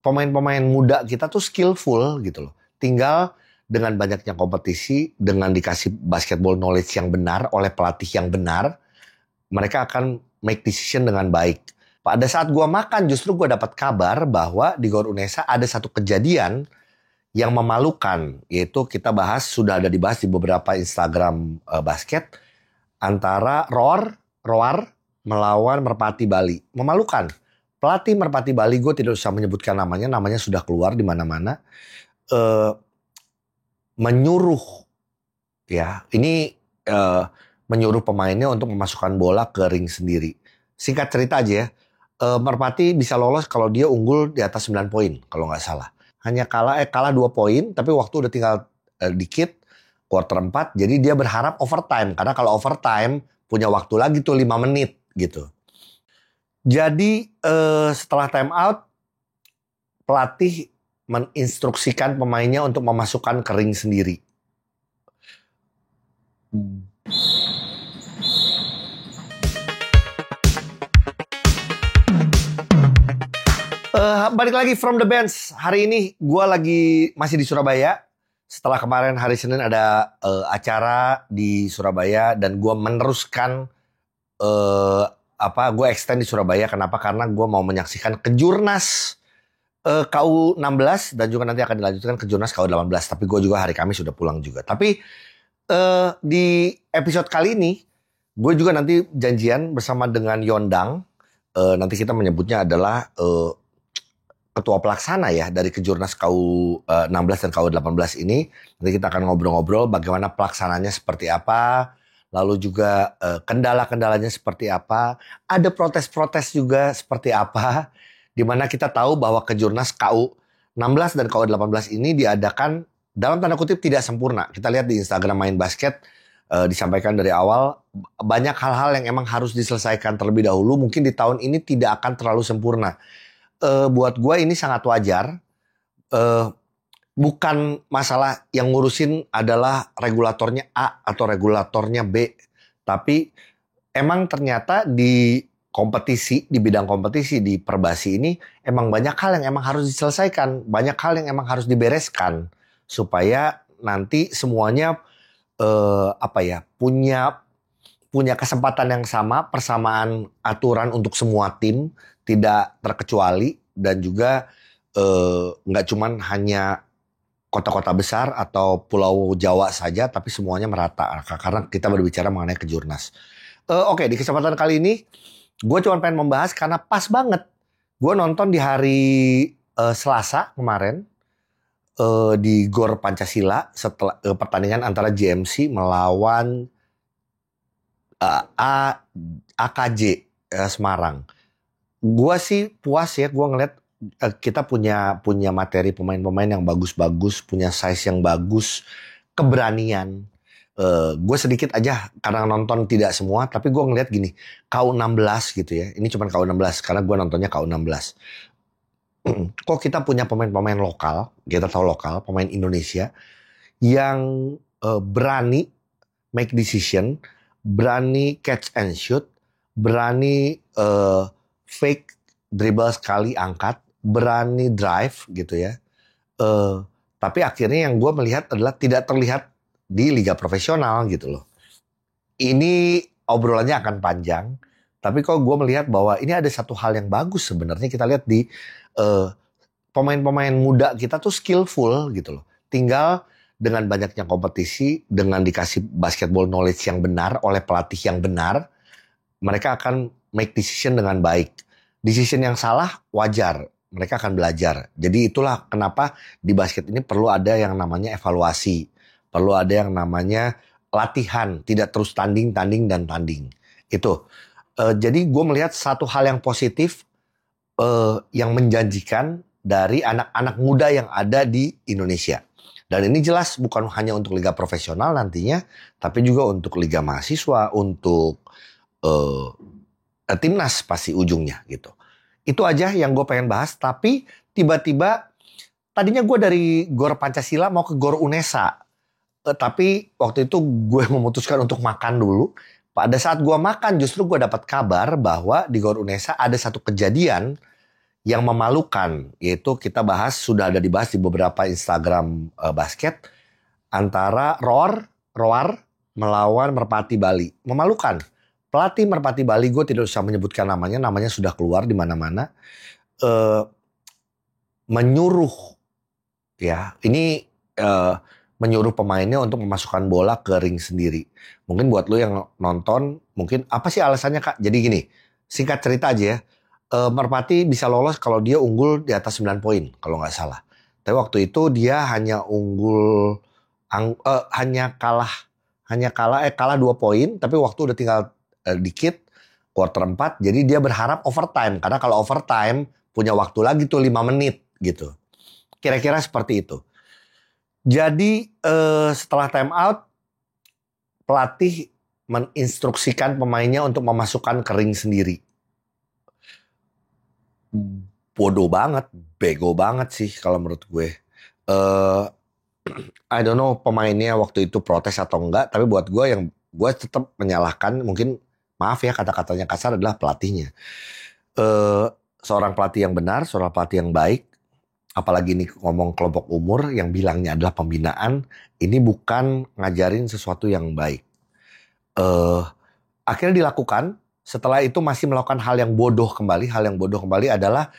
pemain-pemain muda kita tuh skillful gitu loh. Tinggal dengan banyaknya kompetisi, dengan dikasih basketball knowledge yang benar oleh pelatih yang benar, mereka akan make decision dengan baik. Pada saat gua makan justru gua dapat kabar bahwa di Gor Unesa ada satu kejadian yang memalukan, yaitu kita sudah ada dibahas di beberapa Instagram basket, antara Roar melawan Merpati Bali. Memalukan. Pelatih Merpati Bali, gue tidak usah menyebutkan namanya sudah keluar di mana-mana, menyuruh, ya, ini menyuruh pemainnya untuk memasukkan bola ke ring sendiri. Singkat cerita aja ya, Merpati bisa lolos kalau dia unggul di atas 9 poin, kalau nggak salah. Hanya kalah 2 poin, tapi waktu udah tinggal dikit, quarter 4, jadi dia berharap overtime. Karena kalau overtime, punya waktu lagi tuh 5 menit gitu. Jadi setelah time out, pelatih menginstruksikan pemainnya untuk memasukkan ke ring sendiri. Balik lagi from the bench. Hari ini gue masih di Surabaya. Setelah kemarin hari Senin ada acara di Surabaya dan gue meneruskan gue extend di Surabaya. Kenapa? Karena gue mau menyaksikan Kejurnas KU16 dan juga nanti akan dilanjutkan Kejurnas KU18. Tapi gue juga hari Kamis sudah pulang juga. Tapi di episode kali ini gue juga nanti janjian bersama dengan Yondang. Nanti kita menyebutnya adalah ketua pelaksana ya dari Kejurnas KU16 dan KU18 ini. Nanti kita akan ngobrol-ngobrol bagaimana pelaksananya seperti apa. Lalu juga kendala-kendalanya seperti apa. Ada protes-protes juga seperti apa. Dimana kita tahu bahwa Kejurnas KU16 dan KU18 ini diadakan dalam tanda kutip tidak sempurna. Kita lihat di Instagram Main Basket disampaikan dari awal. Banyak hal-hal yang emang harus diselesaikan terlebih dahulu. Mungkin di tahun ini tidak akan terlalu sempurna. Buat gue ini sangat wajar. Bukan masalah yang ngurusin adalah regulatornya A atau regulatornya B. Tapi emang ternyata di kompetisi, di bidang kompetisi di Perbasi ini emang banyak hal yang emang harus diselesaikan. Banyak hal yang emang harus dibereskan. Supaya nanti semuanya punya kesempatan yang sama, persamaan aturan untuk semua tim, tidak terkecuali, dan juga nggak cuman hanya kota-kota besar atau pulau Jawa saja, tapi semuanya merata. Karena kita berbicara mengenai Kejurnas. Oke, di kesempatan kali ini, gue cuma pengen membahas karena pas banget. Gue nonton di hari Selasa kemarin, di Gor Pancasila, setelah pertandingan antara JMC melawan AKJ Semarang. Gue sih puas ya, gue ngeliat kita punya materi pemain-pemain yang bagus-bagus, punya size yang bagus, keberanian. Gue sedikit aja karena nonton tidak semua, tapi gue ngeliat gini, KU16 gitu ya. Ini cuma KU16 karena gue nontonnya KU16. Kok kita punya pemain-pemain lokal, kita tahu lokal, pemain Indonesia yang berani make decision, berani catch and shoot, berani fake dribble sekali angkat, berani drive gitu ya. Tapi akhirnya yang gue melihat adalah tidak terlihat di liga profesional gitu loh. Ini obrolannya akan panjang, tapi kok gue melihat bahwa ini ada satu hal yang bagus sebenarnya. Kita lihat di pemain-pemain muda kita tuh skillful gitu loh. Tinggal dengan banyaknya kompetisi, dengan dikasih basketball knowledge yang benar oleh pelatih yang benar, mereka akan make decision dengan baik. Decision yang salah wajar, mereka akan belajar. Jadi itulah kenapa di basket ini perlu ada yang namanya evaluasi, perlu ada yang namanya latihan, tidak terus tanding. Itu. Jadi gue melihat satu hal yang positif, yang menjanjikan dari anak-anak muda yang ada di Indonesia. Dan ini jelas bukan hanya untuk liga profesional nantinya, tapi juga untuk liga mahasiswa, untuk timnas pasti ujungnya gitu. Itu aja yang gue pengen bahas. Tapi tiba-tiba tadinya gue dari Gor Pancasila mau ke Gor Unesa. Tapi waktu itu gue memutuskan untuk makan dulu. Pada saat gue makan justru gue dapat kabar bahwa di Gor Unesa ada satu kejadian yang memalukan, yaitu kita bahas, sudah ada dibahas di beberapa Instagram basket, antara Roar melawan Merpati Bali. Memalukan. Pelatih Merpati Bali, gue tidak usah menyebutkan namanya sudah keluar di mana-mana, eh, menyuruh, ya, ini menyuruh pemainnya untuk memasukkan bola ke ring sendiri. Mungkin buat lo yang nonton, mungkin apa sih alasannya, Kak? Jadi gini, singkat cerita aja ya. Merpati bisa lolos kalau dia unggul di atas 9 poin kalau nggak salah. Tapi waktu itu dia hanya unggul kalah 2 poin, tapi waktu udah tinggal dikit, quarter 4, jadi dia berharap overtime, karena kalau overtime punya waktu lagi tuh 5 menit gitu. Kira-kira seperti itu. Jadi setelah time out, pelatih menginstruksikan pemainnya untuk memasukkan ke ring sendiri. Bodoh banget, bego banget sih kalau menurut gue. I don't know pemainnya waktu itu protes atau enggak, tapi buat gue tetap menyalahkan, mungkin maaf ya kata-katanya kasar, adalah pelatihnya. Seorang pelatih yang benar, seorang pelatih yang baik, apalagi ini ngomong kelompok umur yang bilangnya adalah pembinaan, ini bukan ngajarin sesuatu yang baik. Akhirnya dilakukan. Setelah itu masih melakukan hal yang bodoh kembali. Hal yang bodoh kembali adalah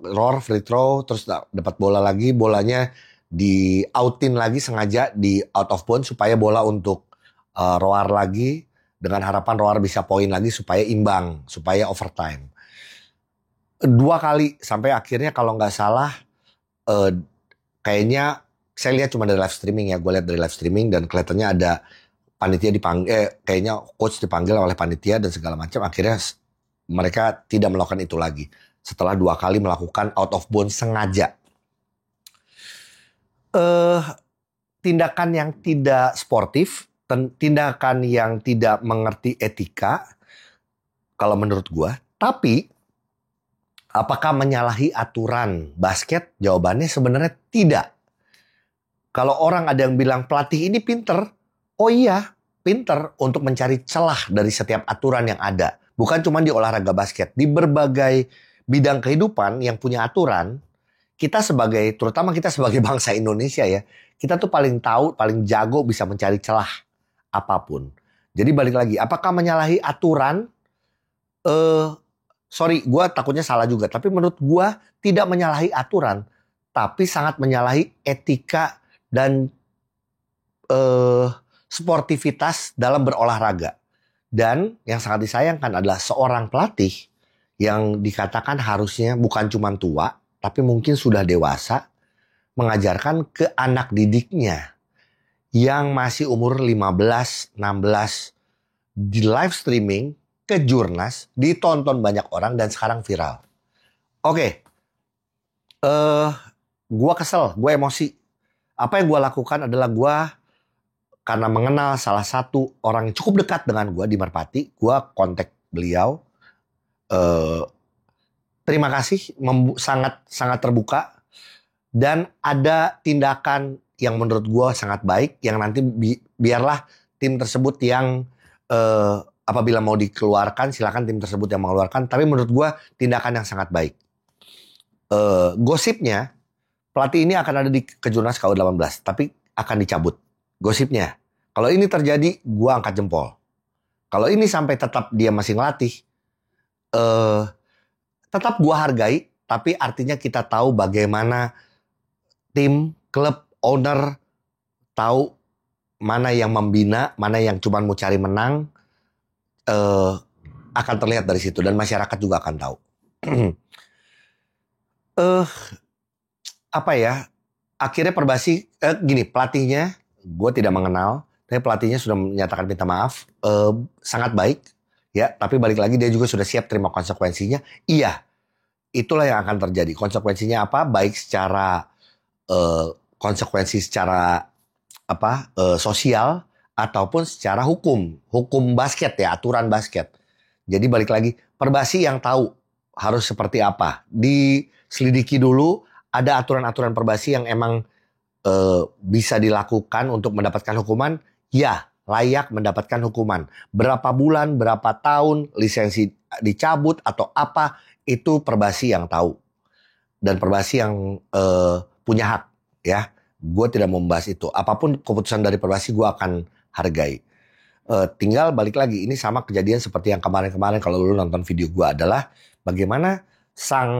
Roar free throw, terus dapat bola lagi, bolanya di outin lagi sengaja di out of bounds supaya bola untuk Roar lagi, dengan harapan Roar bisa poin lagi supaya imbang, supaya overtime. 2 kali sampai akhirnya kalau nggak salah, kayaknya saya lihat cuma dari live streaming ya, gue lihat dari live streaming dan kelihatannya ada panitia dipanggil, kayaknya coach dipanggil oleh panitia dan segala macam. Akhirnya mereka tidak melakukan itu lagi setelah 2 kali melakukan out of bounds sengaja. Tindakan yang tidak sportif, tindakan yang tidak mengerti etika kalau menurut gue. Tapi apakah menyalahi aturan basket? Jawabannya sebenarnya tidak. Kalau orang ada yang bilang pelatih ini pinter, oh iya, pinter untuk mencari celah dari setiap aturan yang ada. Bukan cuma di olahraga basket, di berbagai bidang kehidupan yang punya aturan, terutama kita sebagai bangsa Indonesia ya, kita tuh paling tahu, paling jago bisa mencari celah apapun. Jadi balik lagi, apakah menyalahi aturan? Sorry, gue takutnya salah juga. Tapi menurut gue tidak menyalahi aturan, tapi sangat menyalahi etika dan sportivitas dalam berolahraga. Dan yang sangat disayangkan adalah seorang pelatih yang dikatakan harusnya bukan cuma tua, tapi mungkin sudah dewasa, mengajarkan ke anak didiknya yang masih umur 15, 16 di live streaming ke Jurnas, ditonton banyak orang dan sekarang viral. Oke. Gue kesel, gue emosi. Apa yang gue lakukan adalah gue, karena mengenal salah satu orang yang cukup dekat dengan gue di Merpati, gue kontak beliau. Terima kasih, sangat terbuka. Dan ada tindakan yang menurut gue sangat baik, yang nanti biarlah tim tersebut yang apabila mau dikeluarkan, silakan tim tersebut yang mengeluarkan. Tapi menurut gue tindakan yang sangat baik. Gosipnya pelatih ini akan ada di Kejurnas KU18, tapi akan dicabut. Gosipnya, kalau ini terjadi, gue angkat jempol. Kalau ini sampai tetap dia masih ngelatih, tetap gue hargai, tapi artinya kita tahu bagaimana tim, klub, owner tahu mana yang membina, mana yang cuma mau cari menang, akan terlihat dari situ dan masyarakat juga akan tahu. Apa ya? Akhirnya Perbasi gini, pelatihnya gue tidak mengenal, tapi pelatihnya sudah menyatakan minta maaf, sangat baik ya, tapi balik lagi dia juga sudah siap terima konsekuensinya. Iya, itulah yang akan terjadi. Konsekuensinya apa? Baik secara konsekuensi secara sosial ataupun secara hukum basket ya, aturan basket. Jadi balik lagi, Perbasi yang tahu harus seperti apa, diselidiki dulu. Ada aturan-aturan Perbasi yang emang bisa dilakukan untuk mendapatkan hukuman, ya layak mendapatkan hukuman. Berapa bulan, berapa tahun, lisensi dicabut atau apa, itu Perbasi yang tahu. Dan Perbasi yang punya hak, ya. Gue tidak membahas itu. Apapun keputusan dari Perbasi gue akan hargai. Tinggal balik lagi, ini sama kejadian seperti yang kemarin-kemarin kalau lu nonton video gue, adalah bagaimana sang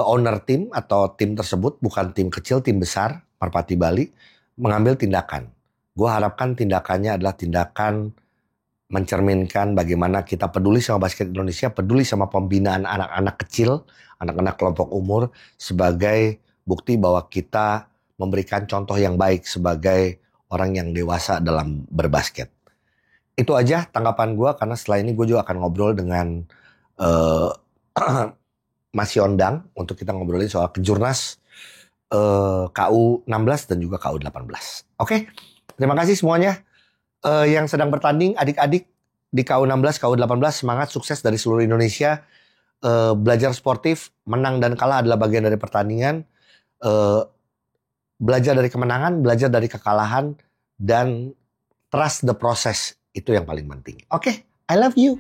owner tim atau tim tersebut, bukan tim kecil, tim besar, Merpati Bali, mengambil tindakan. Gue harapkan tindakannya adalah tindakan mencerminkan bagaimana kita peduli sama basket Indonesia, peduli sama pembinaan anak-anak kecil, anak-anak kelompok umur, sebagai bukti bahwa kita memberikan contoh yang baik sebagai orang yang dewasa dalam berbasket. Itu aja tanggapan gue, karena setelah ini gue juga akan ngobrol dengan Mas Yondang untuk kita ngobrolin soal Kejurnas KU16 dan juga KU18. Oke, terima kasih semuanya yang sedang bertanding, adik-adik di KU16, KU18, semangat, sukses dari seluruh Indonesia. Belajar sportif, menang dan kalah adalah bagian dari pertandingan. Belajar dari kemenangan, belajar dari kekalahan, dan trust the process, itu yang paling penting. Oke, I love you.